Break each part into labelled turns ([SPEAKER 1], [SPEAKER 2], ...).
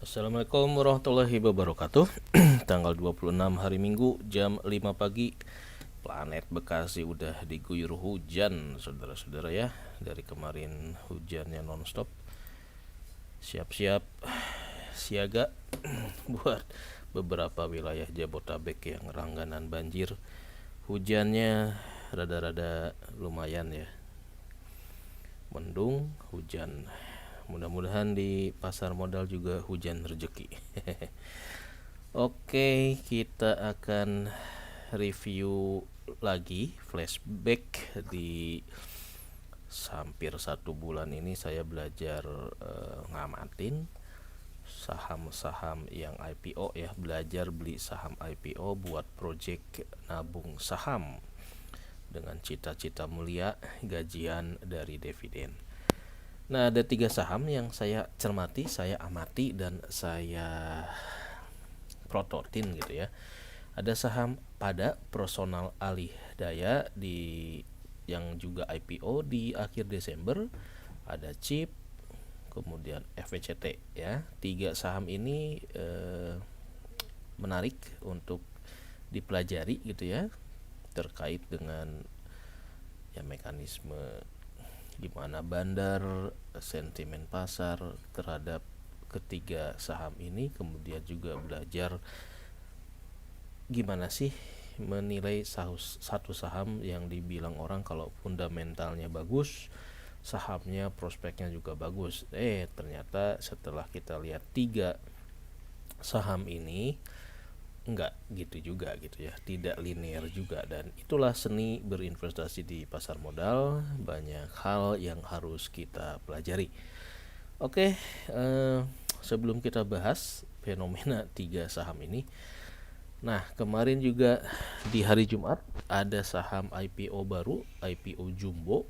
[SPEAKER 1] Assalamualaikum warahmatullahi wabarakatuh. Tanggal 26 hari Minggu jam 5 pagi. Planet Bekasi udah diguyur hujan, saudara-saudara ya. Dari kemarin hujannya nonstop. Siap-siap siaga buat beberapa wilayah Jabotabek yang langganan banjir. Hujannya rada-rada lumayan ya. Mendung, hujan. Mudah-mudahan di pasar modal juga hujan rezeki. Oke, kita akan review lagi flashback di hampir 1 bulan ini saya belajar ngamatin saham-saham yang IPO ya, belajar beli saham IPO buat project nabung saham dengan cita-cita mulia gajian dari dividen. Nah, ada 3 saham yang saya cermati, saya amati, dan saya prototin gitu ya. Ada saham pada personal alih daya yang juga IPO di akhir Desember. Ada CHIP, kemudian FVCT ya. 3 saham ini menarik untuk dipelajari gitu ya, terkait dengan ya mekanisme gimana bandar, sentimen pasar terhadap ketiga saham ini, kemudian juga belajar gimana sih menilai satu saham yang dibilang orang kalau fundamentalnya bagus, sahamnya prospeknya juga bagus. Ternyata setelah kita lihat 3 saham ini enggak gitu juga gitu ya, tidak linear juga, dan itulah seni berinvestasi di pasar modal, banyak hal yang harus kita pelajari. Oke, sebelum kita bahas fenomena 3 saham ini, nah kemarin juga di hari Jumat ada saham IPO baru, IPO jumbo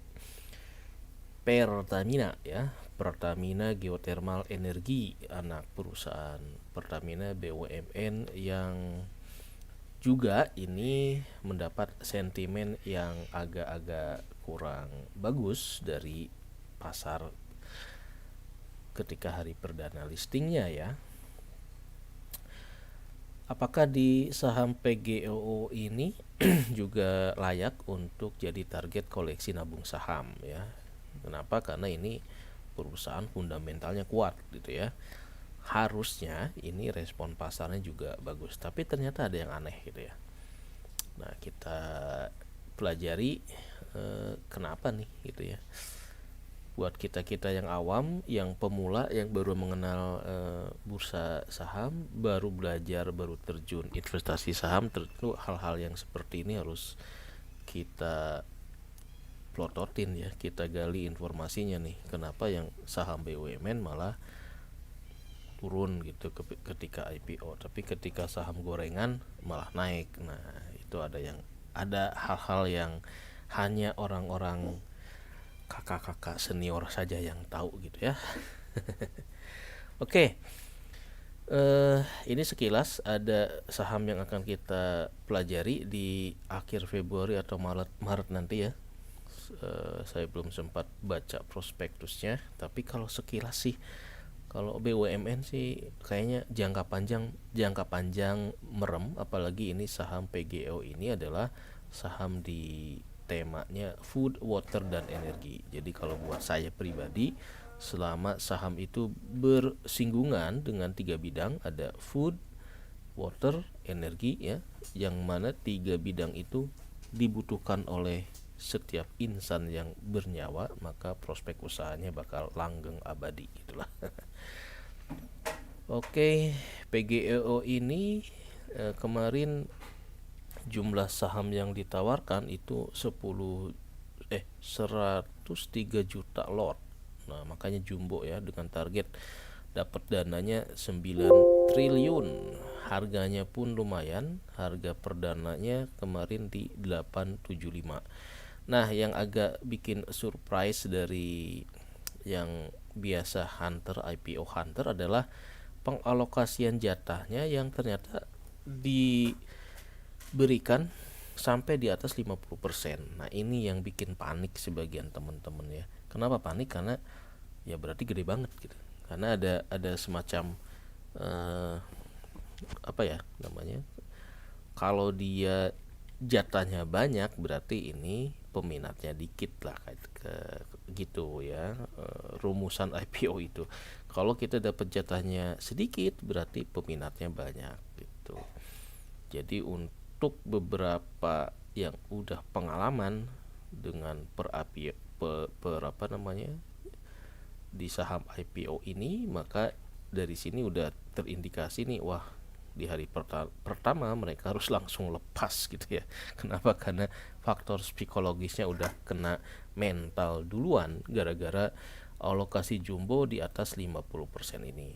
[SPEAKER 1] Pertamina ya, Pertamina Geothermal Energi, anak perusahaan Pertamina BUMN yang juga ini mendapat sentimen yang agak-agak kurang bagus dari pasar ketika hari perdana listingnya ya. Apakah di saham PGOO ini juga layak untuk jadi target koleksi nabung saham ya? Kenapa? Karena ini perusahaan fundamentalnya kuat gitu ya. Harusnya ini respon pasarnya juga bagus, tapi ternyata ada yang aneh gitu ya. Nah, kita pelajari kenapa nih gitu ya. Buat kita yang awam, yang pemula, yang baru mengenal bursa saham, baru belajar, baru terjun investasi saham, tentu hal-hal yang seperti ini harus kita plototin ya, kita gali informasinya nih. Kenapa yang saham BUMN malah turun gitu ketika IPO, tapi ketika saham gorengan malah naik. Nah, itu ada hal-hal yang hanya orang-orang kakak-kakak senior saja yang tahu gitu ya. Oke, ini sekilas ada saham yang akan kita pelajari di akhir Februari atau Maret nanti ya. Saya belum sempat baca prospektusnya, tapi kalau sekilas sih, kalau BUMN sih kayaknya jangka panjang merem, apalagi ini saham PGO ini adalah saham di temanya food, water, dan energi. Jadi kalau buat saya pribadi, selama saham itu bersinggungan dengan 3 bidang, ada food, water, energi ya, yang mana 3 bidang itu dibutuhkan oleh setiap insan yang bernyawa, maka prospek usahanya bakal langgeng abadi gitulah. Oke, PGEO ini kemarin jumlah saham yang ditawarkan itu 103 juta lot. Nah, makanya jumbo ya, dengan target dapat dananya 9 triliun. Harganya pun lumayan, harga perdananya kemarin di 875. Nah, yang agak bikin surprise dari yang biasa IPO hunter adalah pengalokasian jatahnya yang ternyata diberikan sampai di atas 50%. Nah, ini yang bikin panik sebagian teman-teman ya. Kenapa panik? Karena ya berarti gede banget gitu. Karena ada semacam eh, apa ya namanya, kalau dia jatahnya banyak berarti ini peminatnya dikit lah, kayak gitu ya, rumusan IPO itu. Kalau kita dapat jatahnya sedikit berarti peminatnya banyak gitu. Jadi untuk beberapa yang udah pengalaman dengan per apa namanya di saham IPO ini, maka dari sini udah terindikasi nih, wah di hari pertama mereka harus langsung lepas gitu ya. Kenapa? Karena faktor psikologisnya udah kena mental duluan gara-gara alokasi jumbo di atas 50% ini.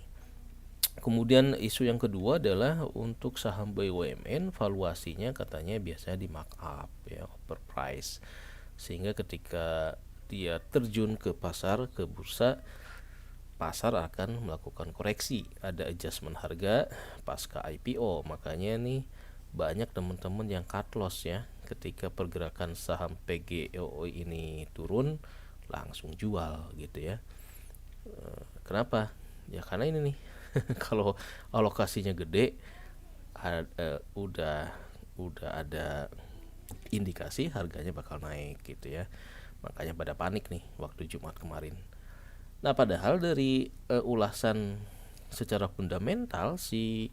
[SPEAKER 1] Kemudian isu yang kedua adalah untuk saham BUMN, valuasinya katanya biasanya di markup ya, overprice. Sehingga ketika dia terjun ke pasar, ke bursa, pasar akan melakukan koreksi, ada adjustment harga pasca IPO. Makanya nih banyak teman-teman yang cut loss ya, ketika pergerakan saham PGEO ini turun langsung jual gitu ya. Kenapa? Ya karena ini nih kalau alokasinya gede, udah ada indikasi harganya bakal naik gitu ya. Makanya pada panik nih waktu Jumat kemarin. Nah, padahal dari ulasan secara fundamental si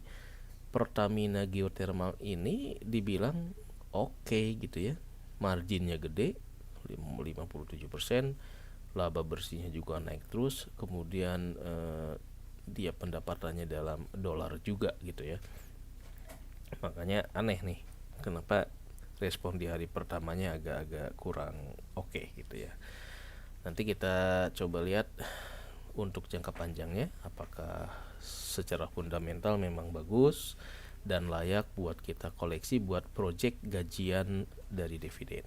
[SPEAKER 1] Pertamina Geothermal ini dibilang oke gitu ya. Marginnya gede 57%, laba bersihnya juga naik terus, kemudian dia pendapatannya dalam dolar juga gitu ya. Makanya aneh nih, kenapa respon di hari pertamanya agak-agak kurang oke gitu ya. Nanti kita coba lihat untuk jangka panjangnya apakah secara fundamental memang bagus dan layak buat kita koleksi buat project gajian dari dividen.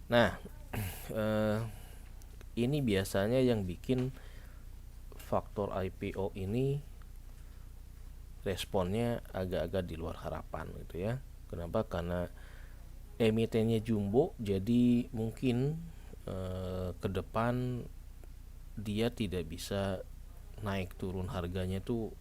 [SPEAKER 1] Nah, ini biasanya yang bikin faktor IPO ini responnya agak-agak di luar harapan gitu ya. Kenapa? Karena emitennya jumbo, jadi mungkin ke depan dia tidak bisa naik turun harganya tuh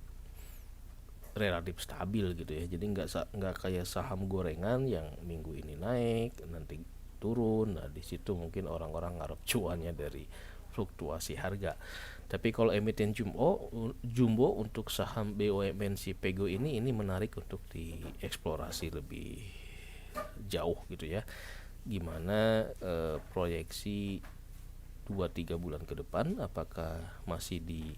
[SPEAKER 1] relatif stabil gitu ya. Jadi nggak kayak saham gorengan yang minggu ini naik nanti turun. Nah di situ mungkin orang-orang ngarep cuannya dari fluktuasi harga. Tapi kalau emiten jumbo untuk saham BUMN si Pego ini menarik untuk dieksplorasi lebih jauh gitu ya. Gimana proyeksi 2-3 bulan ke depan, apakah masih di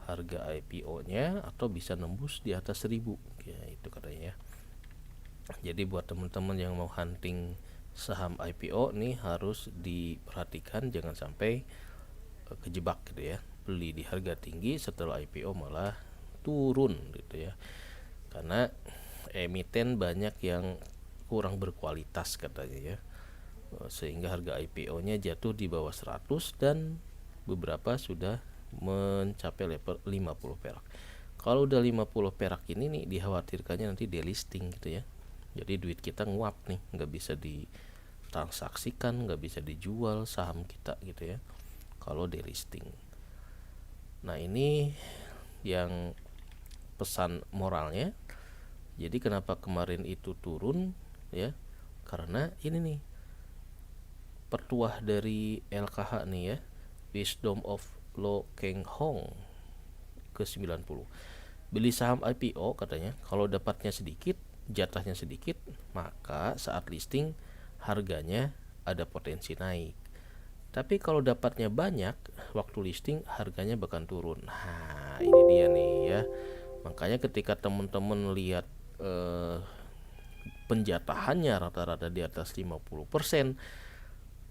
[SPEAKER 1] harga IPO-nya atau bisa nembus di atas 1000 ya, itu katanya ya. Jadi buat teman-teman yang mau hunting saham IPO nih harus diperhatikan, jangan sampai kejebak gitu ya, beli di harga tinggi setelah IPO malah turun gitu ya. Karena emiten banyak yang kurang berkualitas katanya ya, sehingga harga IPO-nya jatuh di bawah 100 dan beberapa sudah mencapai level 50 perak. Kalau udah 50 perak ini nih dikhawatirkannya nanti delisting gitu ya. Jadi duit kita nguap nih, nggak bisa ditransaksikan, nggak bisa dijual saham kita gitu ya kalau delisting. Nah ini yang pesan moralnya. Jadi kenapa kemarin itu turun ya, karena ini nih pertuah dari LKH nih ya, Wisdom of Lo Keng Hong ke 90. Beli saham IPO katanya kalau dapatnya sedikit, jatahnya sedikit, maka saat listing harganya ada potensi naik. Tapi kalau dapatnya banyak, waktu listing harganya bakal turun. Nah, ini dia nih ya. Makanya ketika teman-teman lihat penjatahannya rata-rata di atas 50%,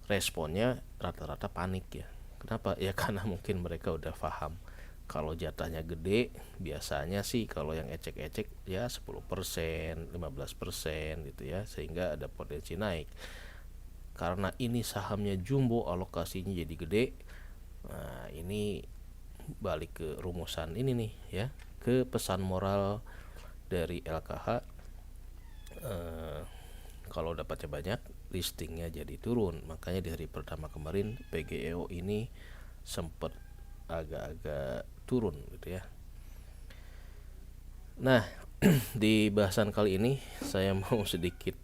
[SPEAKER 1] responnya rata-rata panik ya. Kenapa? Ya karena mungkin mereka udah paham kalau jatahnya gede, biasanya sih kalau yang ecek-ecek ya 10%, 15% gitu ya, sehingga ada potensi naik. Karena ini sahamnya jumbo, alokasinya jadi gede. Nah, ini balik ke rumusan ini nih ya, ke pesan moral dari LKH. Kalau dapatnya banyak, listingnya jadi turun. Makanya di hari pertama kemarin PGEO ini sempat agak-agak turun gitu ya. Nah, di bahasan kali ini saya mau sedikit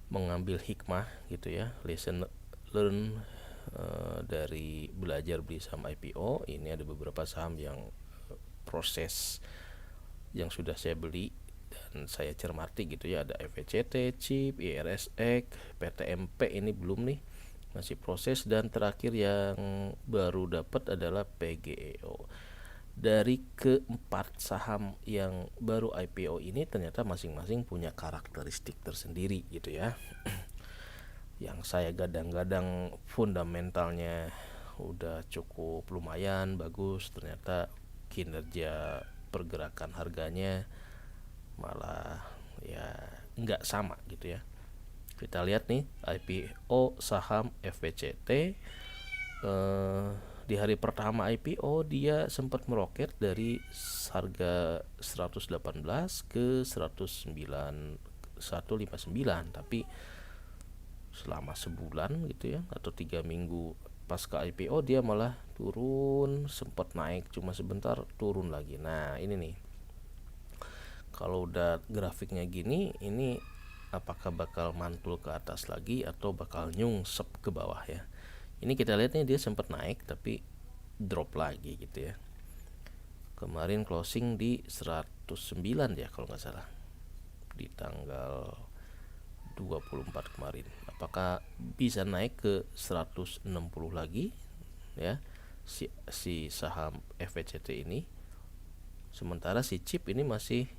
[SPEAKER 1] mengambil hikmah gitu ya, lesson learn dari belajar beli saham IPO. Ini ada beberapa saham yang proses yang sudah saya beli dan saya cermati gitu ya, ada FVCT, CHIP, IRSX, PTMP ini belum nih, masih proses, dan terakhir yang baru dapat adalah PGEO. Dari keempat saham yang baru IPO ini ternyata masing-masing punya karakteristik tersendiri gitu ya. Yang saya gadang-gadang fundamentalnya udah cukup lumayan bagus, ternyata kinerja pergerakan harganya malah ya nggak sama gitu ya. Kita lihat nih IPO saham FVCT, di hari pertama IPO dia sempat meroket dari harga 118 ke 109 tapi selama sebulan gitu ya atau 3 minggu pasca IPO dia malah turun, sempat naik cuma sebentar turun lagi. Nah ini nih, kalau udah grafiknya gini, ini apakah bakal mantul ke atas lagi atau bakal nyungsep ke bawah ya. Ini kita lihat nih, dia sempat naik tapi drop lagi gitu ya. Kemarin closing di 109 ya kalau nggak salah, di tanggal 24 kemarin. Apakah bisa naik ke 160 lagi ya si saham FVCT ini, sementara si chip ini masih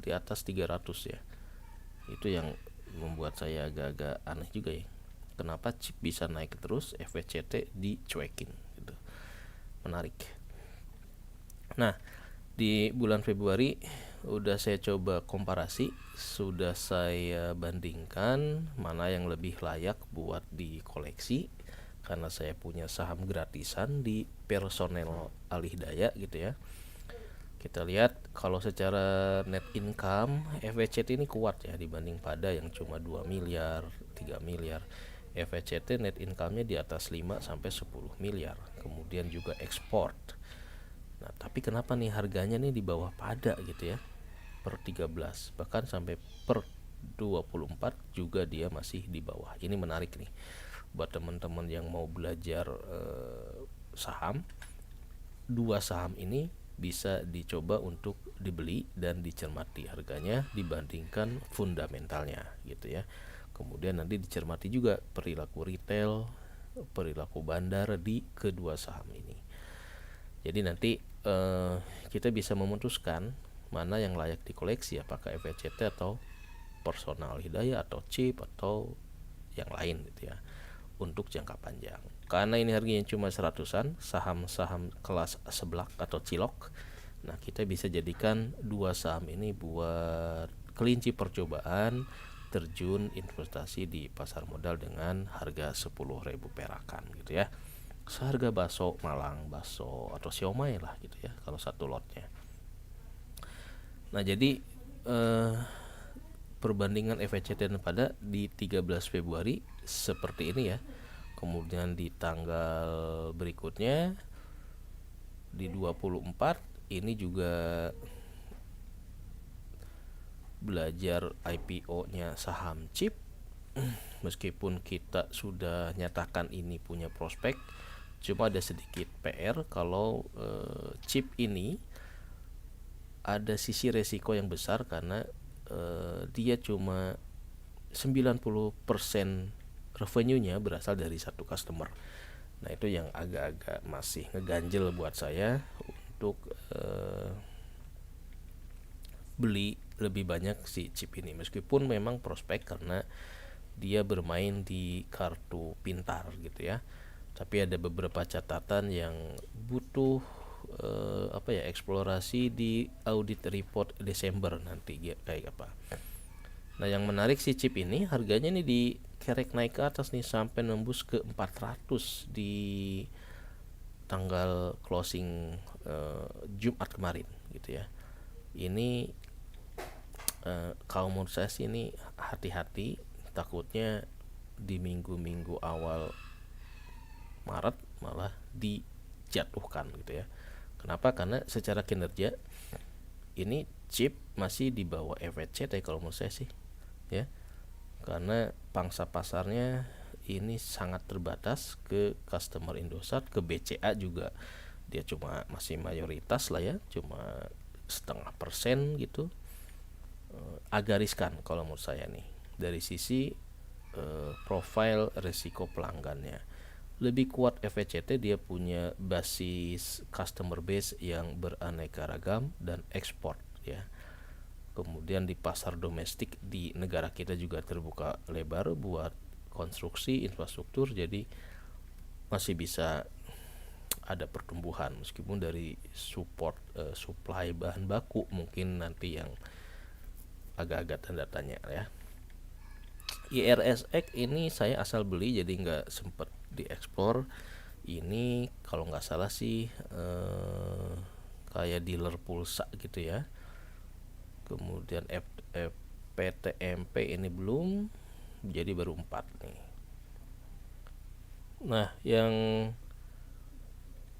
[SPEAKER 1] di atas 300 ya. Itu yang membuat saya agak-agak aneh juga ya, kenapa chip bisa naik terus, FVCT dicuekin gitu. Menarik. Nah, di bulan Februari udah saya coba komparasi, sudah saya bandingkan mana yang lebih layak buat dikoleksi, karena saya punya saham gratisan di Personel Alih Daya gitu ya. Kita lihat kalau secara net income FVCT ini kuat ya dibanding pada yang cuma 2 miliar, 3 miliar. FVCT net income-nya di atas 5 sampai 10 miliar. Kemudian juga ekspor. Nah, tapi kenapa nih harganya nih di bawah pada gitu ya? Per 13 bahkan sampai per 24 juga dia masih di bawah. Ini menarik nih buat teman-teman yang mau belajar saham. Dua saham ini bisa dicoba untuk dibeli dan dicermati harganya dibandingkan fundamentalnya gitu ya. Kemudian nanti dicermati juga perilaku retail, perilaku bandar di kedua saham ini. Jadi nanti kita bisa memutuskan mana yang layak dikoleksi, apakah FVCT atau Personal Hidayah atau CHIP atau yang lain gitu ya, untuk jangka panjang. Karena ini harganya cuma 100-an, saham-saham kelas seblak atau cilok. Nah, kita bisa jadikan dua saham ini buat kelinci percobaan terjun investasi di pasar modal dengan harga 10.000 perakan gitu ya. Seharga bakso Malang, bakso atau siomay lah gitu ya kalau satu lotnya. Nah, jadi perbandingan FVCT dan pada di 13 Februari seperti ini ya. Kemudian di tanggal berikutnya di 24 ini juga belajar IPO-nya saham chip. Meskipun kita sudah nyatakan ini punya prospek, cuma ada sedikit PR kalau chip ini ada sisi resiko yang besar karena dia cuma 90% revenue-nya berasal dari satu customer. Nah, itu yang agak-agak masih ngeganjel buat saya untuk beli lebih banyak si chip ini, meskipun memang prospek karena dia bermain di kartu pintar gitu ya. Tapi ada beberapa catatan yang butuh eksplorasi di audit report Desember nanti kayak apa. Nah, yang menarik si chip ini harganya nih dikerek naik ke atas nih sampai nembus ke 400 di tanggal closing Jumat kemarin gitu ya. Ini kalau menurut saya sih ini hati-hati, takutnya di minggu-minggu awal Maret malah dijatuhkan gitu ya. Kenapa? Karena secara kinerja ini chip masih di bawah FVCT kalau menurut saya sih ya, karena pangsa pasarnya ini sangat terbatas ke customer Indosat, ke BCA juga dia cuma masih mayoritas lah ya, cuma 0,5% gitu. Agak riskan kalau menurut saya nih dari sisi profil risiko pelanggannya. Lebih kuat FVCT, dia punya basis customer base yang beraneka ragam dan ekspor ya. Kemudian di pasar domestik di negara kita juga terbuka lebar buat konstruksi infrastruktur, jadi masih bisa ada pertumbuhan meskipun dari support supply bahan baku mungkin nanti yang agak-agak tanda tanya ya. IRSX ini saya asal beli jadi nggak sempet diekspor. Ini kalau nggak salah sih kayak dealer pulsa gitu ya. Kemudian PTMP ini belum, jadi baru 4 nih. Nah yang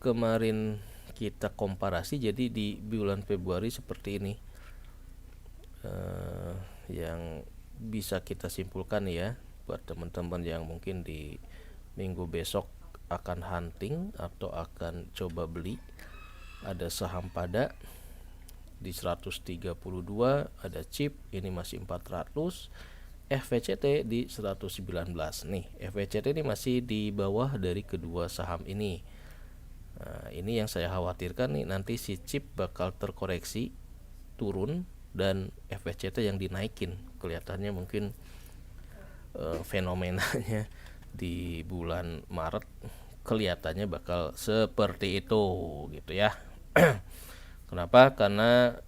[SPEAKER 1] kemarin kita komparasi, jadi di bulan Februari seperti ini yang bisa kita simpulkan ya buat teman-teman yang mungkin di minggu besok akan hunting atau akan coba beli. Ada saham pada di 132, ada chip ini masih 400, FVCT di 119 nih. FVCT ini masih di bawah dari kedua saham ini. Nah, ini yang saya khawatirkan nih, nanti si chip bakal terkoreksi turun dan FVCT yang dinaikin. Kelihatannya mungkin fenomenanya di bulan Maret kelihatannya bakal seperti itu gitu ya. Kenapa? Karena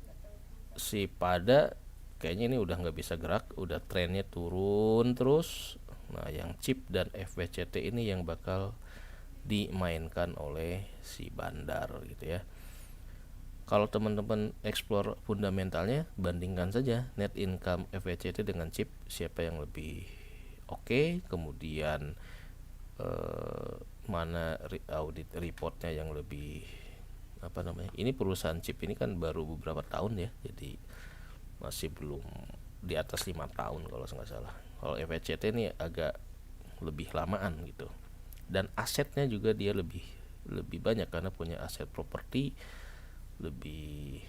[SPEAKER 1] si pada kayaknya ini udah nggak bisa gerak, udah trennya turun terus. Nah yang chip dan FVCT ini yang bakal dimainkan oleh si bandar gitu ya. Kalau teman-teman explore fundamentalnya, bandingkan saja net income FVCT dengan chip, siapa yang lebih oke, kemudian mana audit reportnya yang lebih apa namanya. Ini perusahaan chip ini kan baru beberapa tahun ya, jadi masih belum di atas 5 tahun kalau nggak salah. Kalau FVCT ini agak lebih lamaan gitu, dan asetnya juga dia lebih banyak karena punya aset properti lebih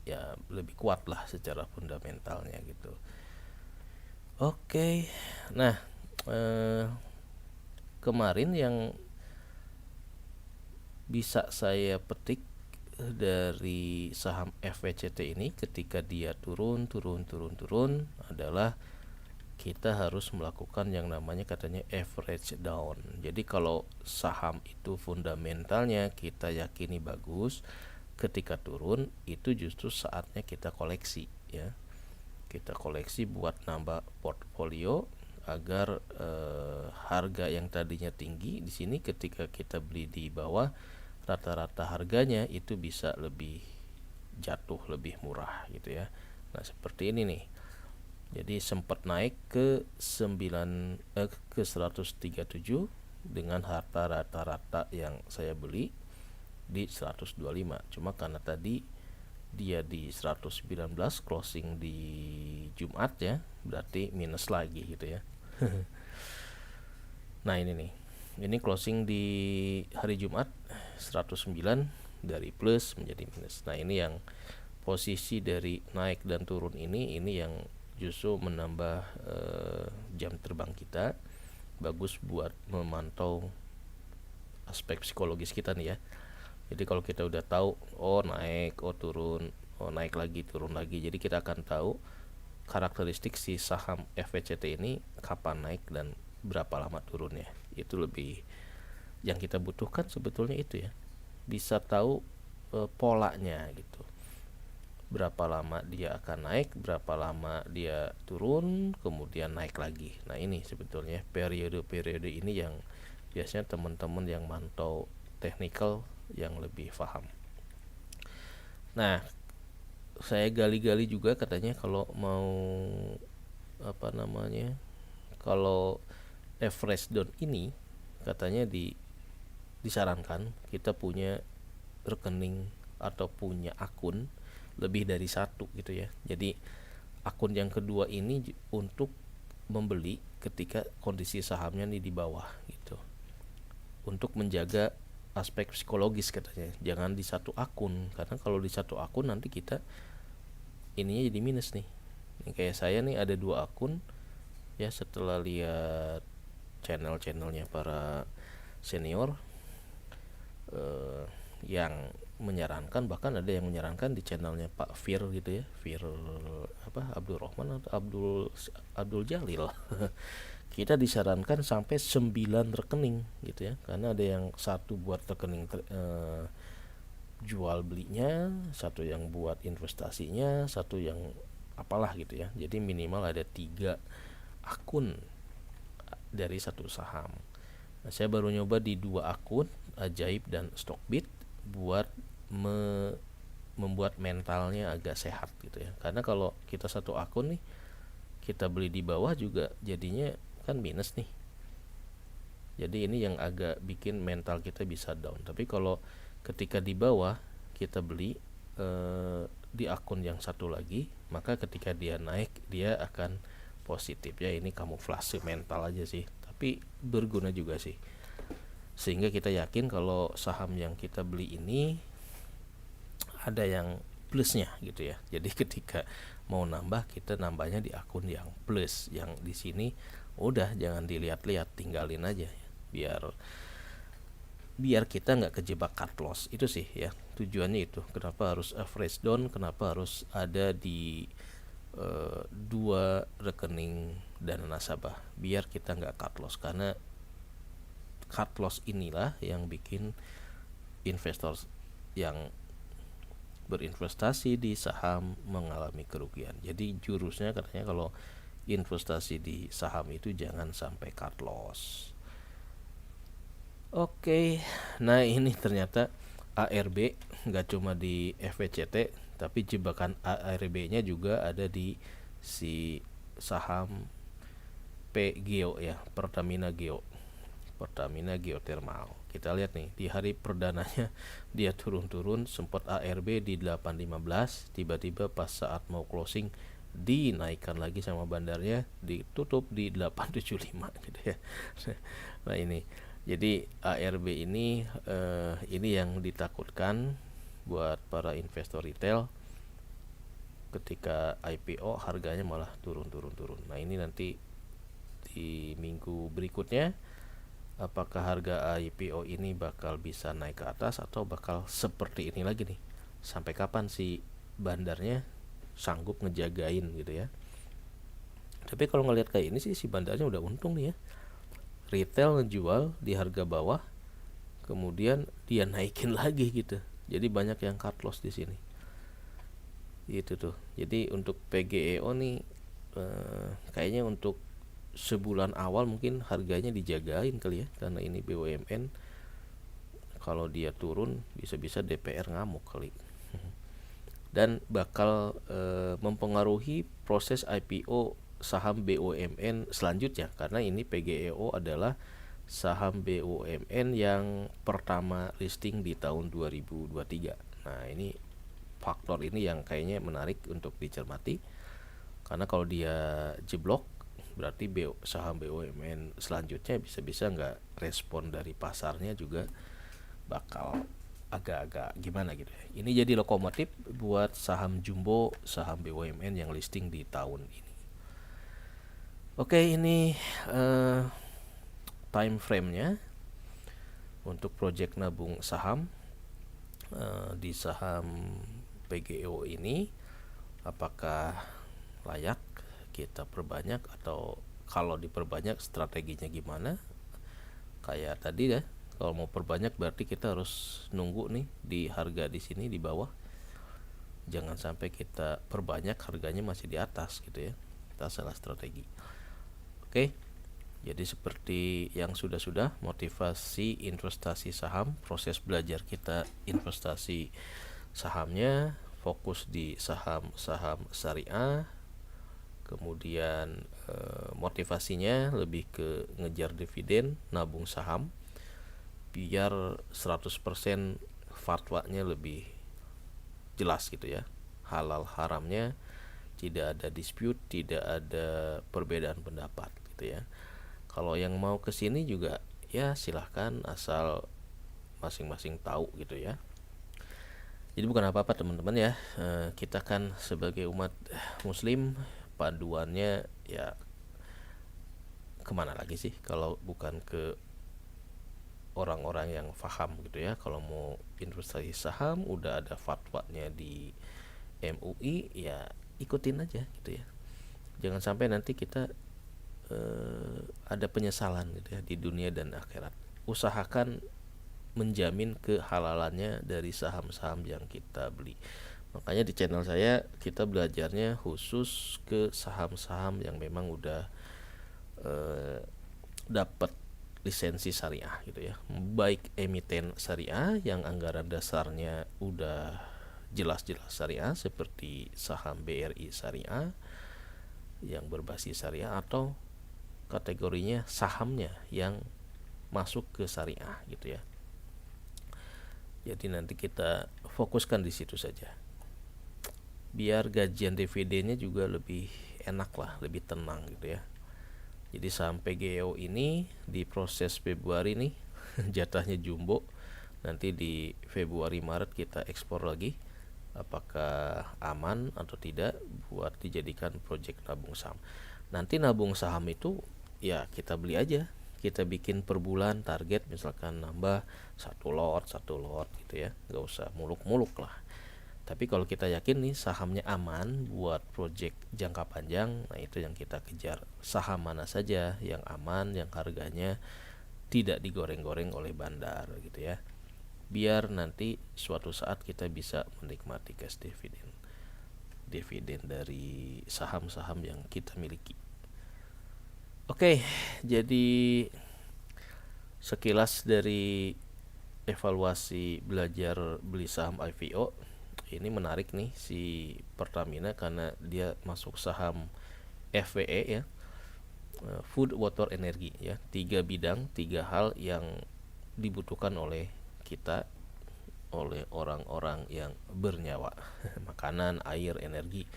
[SPEAKER 1] ya, lebih kuat lah secara fundamentalnya gitu. Oke. Nah kemarin yang bisa saya petik dari saham FVCT ini ketika dia turun adalah kita harus melakukan yang namanya katanya average down. Jadi kalau saham itu fundamentalnya kita yakini bagus, ketika turun itu justru saatnya kita koleksi ya. Kita koleksi buat nambah portfolio agar harga yang tadinya tinggi di sini ketika kita beli di bawah rata-rata harganya itu bisa lebih jatuh lebih murah gitu ya. Nah seperti ini nih. Jadi sempat naik ke 137 dengan harta rata-rata yang saya beli di 125. Cuma karena tadi dia di 119 closing di Jumat ya, berarti minus lagi gitu ya. Nah ini nih, ini closing di hari Jumat 109 dari plus menjadi minus. Nah ini yang posisi dari naik dan turun ini yang justru menambah jam terbang kita, bagus buat memantau aspek psikologis kita nih ya. Jadi kalau kita udah tahu oh naik, oh turun, oh naik lagi, turun lagi, jadi kita akan tahu karakteristik si saham FVCT ini kapan naik dan berapa lama turunnya. Itu lebih yang kita butuhkan sebetulnya itu ya, bisa tahu polanya gitu, berapa lama dia akan naik, berapa lama dia turun, kemudian naik lagi. Nah ini sebetulnya periode-periode ini yang biasanya teman-teman yang mantau teknikal yang lebih paham. Nah saya gali-gali juga katanya kalau mau apa namanya, kalau average down ini katanya disarankan kita punya rekening atau punya akun lebih dari satu gitu ya. Jadi akun yang kedua ini untuk membeli ketika kondisi sahamnya nih di bawah gitu, untuk menjaga aspek psikologis katanya, jangan di satu akun, karena kalau di satu akun nanti kita ininya jadi minus nih. Ini kayak saya nih ada 2 akun ya, setelah lihat channel-channelnya para senior yang menyarankan, bahkan ada yang menyarankan di channelnya Pak Fir gitu ya, Fir apa, Abdul Rahman atau Abdul Jalil kita disarankan sampai 9 rekening gitu ya, karena ada yang satu buat rekening jual belinya, satu yang buat investasinya, satu yang apalah gitu ya. Jadi minimal ada 3 akun dari satu saham. Nah, saya baru nyoba di 2 akun, Ajaib dan Stockbit, buat membuat mentalnya agak sehat gitu ya. Karena kalau kita satu akun nih, kita beli di bawah juga jadinya kan minus nih. Jadi ini yang agak bikin mental kita bisa down. Tapi kalau ketika di bawah kita beli di akun yang satu lagi, maka ketika dia naik dia akan positif ya. Ini kamuflase mental aja sih, tapi berguna juga sih, sehingga kita yakin kalau saham yang kita beli ini ada yang plusnya gitu ya. Jadi ketika mau nambah, kita nambahnya di akun yang plus, yang di sini udah jangan dilihat-lihat, tinggalin aja biar kita nggak kejebak cut loss. Itu sih ya tujuannya, itu kenapa harus average down, kenapa harus ada di 2 rekening dana nasabah, biar kita nggak cut loss. Karena cut loss inilah yang bikin investor yang berinvestasi di saham mengalami kerugian. Jadi jurusnya katanya kalau investasi di saham itu jangan sampai cut loss. Oke, nah ini ternyata ARB nggak cuma di FVCT, tapi jebakan ARB-nya juga ada di si saham PGEO ya, Pertamina Geothermal. Kita lihat nih di hari perdananya dia turun-turun, sempat ARB di 8.15, tiba-tiba pas saat mau closing dinaikkan lagi sama bandarnya, ditutup di 8.75 gitu ya. Nah ini jadi ARB ini yang ditakutkan buat para investor retail, ketika IPO harganya malah turun. Nah ini nanti di minggu berikutnya, apakah harga IPO ini bakal bisa naik ke atas atau bakal seperti ini lagi nih? Sampai kapan si bandarnya sanggup ngejagain gitu ya? Tapi kalau ngelihat kayak ini sih, si bandarnya udah untung nih ya. Retail ngejual di harga bawah, kemudian dia naikin lagi gitu. Jadi banyak yang cut loss di sini. Gitu tuh. Jadi untuk PGEO nih kayaknya untuk sebulan awal mungkin harganya dijagain kali ya, karena ini BUMN. Kalau dia turun bisa-bisa DPR ngamuk kali. Dan bakal mempengaruhi proses IPO saham BUMN selanjutnya, karena ini PGEO adalah saham BUMN yang pertama listing di tahun 2023. Nah ini faktor ini yang kayaknya menarik untuk dicermati, karena kalau dia jeblok berarti saham BUMN selanjutnya bisa-bisa nggak respon dari pasarnya, juga bakal agak-agak gimana gitu ya. Ini jadi lokomotif buat saham jumbo, saham BUMN yang listing di tahun ini. Oke, ini time frame-nya untuk project nabung saham di saham PGEO ini, apakah layak kita perbanyak, atau kalau diperbanyak strateginya gimana? Kayak tadi ya, kalau mau perbanyak berarti kita harus nunggu nih di harga di sini di bawah. Jangan sampai kita perbanyak harganya masih di atas gitu ya, kita salah strategi. Oke, jadi seperti yang sudah-sudah, motivasi investasi saham, proses belajar kita investasi sahamnya, fokus di saham-saham syariah, kemudian motivasinya lebih ke ngejar dividen, nabung saham, biar 100% fatwanya lebih jelas gitu ya. halal haramnya tidak ada dispute, tidak ada perbedaan pendapat gitu ya. Kalau yang mau ke sini juga ya silahkan, asal masing-masing tahu gitu ya. Jadi bukan apa-apa teman-teman ya, kita kan sebagai umat muslim, paduannya ya kemana lagi sih kalau bukan ke orang-orang yang paham gitu ya. Kalau mau investasi saham udah ada fatwanya di MUI, ya ikutin aja gitu ya. Jangan sampai nanti kita ada penyesalan gitu ya di dunia dan akhirat. Usahakan menjamin kehalalannya dari saham-saham yang kita beli. Makanya di channel saya kita belajarnya khusus ke saham-saham yang memang udah dapat lisensi syariah gitu ya. Baik emiten syariah yang anggaran dasarnya udah jelas-jelas syariah seperti saham BRI syariah yang berbasis syariah, atau kategorinya sahamnya yang masuk ke syariah gitu ya. Jadi nanti kita fokuskan di situ saja. Biar gajian dividennya juga lebih enak lah, lebih tenang gitu ya. Jadi saham PGEO ini di proses Februari nih jatahnya jumbo. Nanti di Februari Maret kita ekspor lagi. Apakah aman atau tidak buat dijadikan proyek nabung saham. Nanti nabung saham itu ya kita beli aja. Kita bikin per bulan target, misalkan nambah satu lot gitu ya, nggak usah muluk-muluk lah. Tapi kalau kita yakin nih sahamnya aman buat proyek jangka panjang, nah itu yang kita kejar. Saham mana saja yang aman, yang harganya tidak digoreng-goreng oleh bandar gitu ya, biar nanti suatu saat kita bisa menikmati cash dividen dari saham-saham yang kita miliki. Oke, jadi sekilas dari evaluasi belajar beli saham IPO. Ini menarik nih si Pertamina karena dia masuk saham FWE ya, Food, Water, Energi ya. 3 bidang, 3 hal yang dibutuhkan oleh kita, oleh orang-orang yang bernyawa. Makanan, air, energi,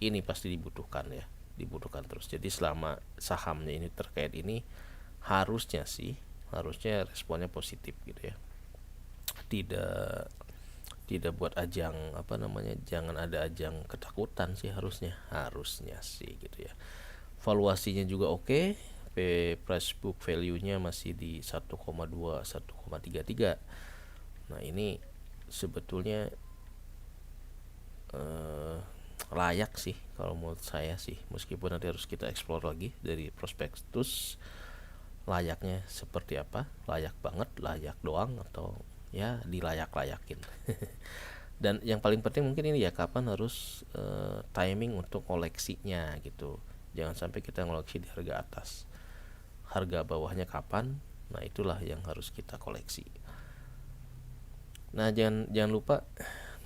[SPEAKER 1] ini pasti dibutuhkan ya, dibutuhkan terus. Jadi selama sahamnya ini terkait ini, harusnya responnya positif gitu ya. Tidak buat ajang jangan ada ajang ketakutan sih, harusnya sih gitu ya. Valuasinya juga oke. Price book value-nya masih di 1,2 1,33. Nah, ini sebetulnya layak sih kalau menurut saya sih, meskipun nanti harus kita explore lagi dari prospektus layaknya seperti apa. Layak banget, layak doang, atau ya dilayak-layakin. Dan yang paling penting mungkin ini ya, kapan harus timing untuk koleksinya gitu. Jangan sampai kita ngoleksi di harga atas, harga bawahnya kapan. Nah itulah yang harus kita koleksi. Nah jangan lupa,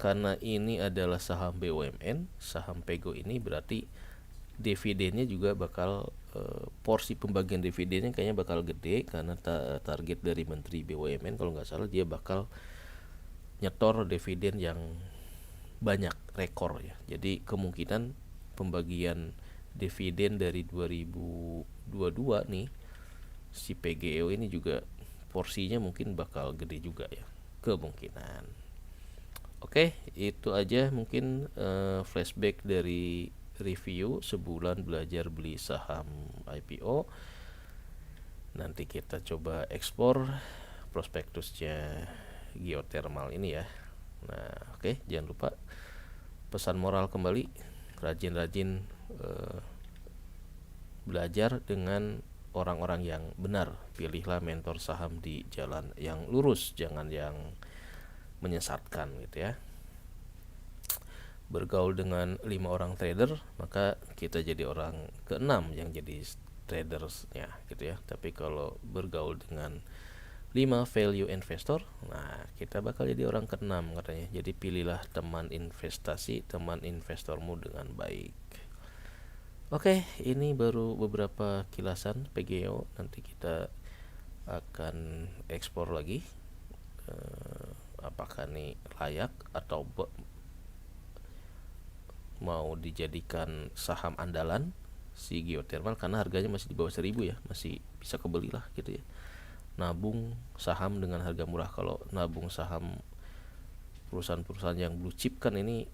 [SPEAKER 1] karena ini adalah saham BUMN, saham PEGO ini berarti dividennya juga bakal porsi pembagian dividennya kayaknya bakal gede, karena target dari Menteri BUMN kalau nggak salah dia bakal nyetor dividen yang banyak, rekor ya. Jadi kemungkinan pembagian dividen dari 2022 nih si PGEO ini juga porsinya mungkin bakal gede juga ya, kemungkinan. Oke, itu aja mungkin flashback dari review sebulan belajar beli saham IPO. Nanti kita coba ekspor prospektusnya geothermal ini ya. Nah, oke, jangan lupa pesan moral kembali, rajin-rajin belajar dengan orang-orang yang benar. Pilihlah mentor saham di jalan yang lurus, jangan yang menyesatkan gitu ya. Bergaul dengan 5 orang trader, maka kita jadi orang ke-6 yang jadi tradersnya gitu ya. Tapi kalau bergaul dengan 5 value investor, nah kita bakal jadi orang ke-6 katanya. Jadi pilihlah teman investasi, teman investormu dengan baik. Oke, ini baru beberapa kilasan PGEO. Nanti kita akan ekspor lagi. Apakah nih layak atau mau dijadikan saham andalan si geothermal karena harganya masih di bawah 1.000 ya, masih bisa kebeli lah gitu ya. Nabung saham dengan harga murah. Kalau nabung saham perusahaan-perusahaan yang blue chip kan ini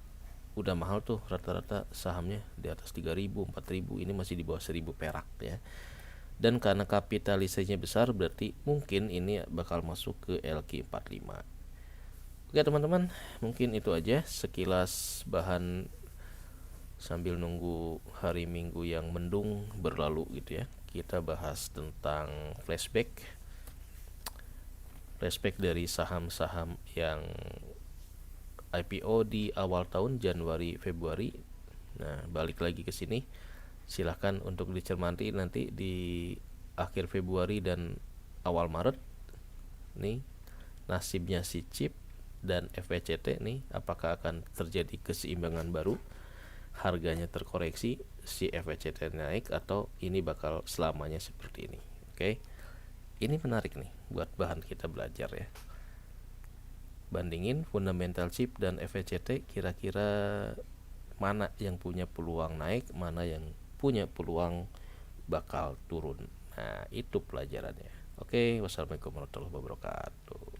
[SPEAKER 1] udah mahal tuh, rata-rata sahamnya di atas 3.000, 4.000, ini masih di bawah 1.000 perak ya. Dan karena kapitalisasinya besar berarti mungkin ini bakal masuk ke LQ45. Oke teman-teman, mungkin itu aja sekilas bahan sambil nunggu hari Minggu yang mendung berlalu gitu ya. Kita bahas tentang flashback dari saham-saham yang IPO di awal tahun Januari Februari. Nah, balik lagi ke sini. Silahkan untuk dicermati nanti di akhir Februari dan awal Maret nih nasibnya si chip dan FVCT nih, apakah akan terjadi keseimbangan baru, harganya terkoreksi, si FVCT naik, atau ini bakal selamanya seperti ini. Oke, ini menarik nih buat bahan kita belajar ya. Bandingin fundamental chip dan FVCT, kira-kira mana yang punya peluang naik, mana yang punya peluang bakal turun. Nah, itu pelajarannya. Oke, wassalamualaikum warahmatullahi wabarakatuh.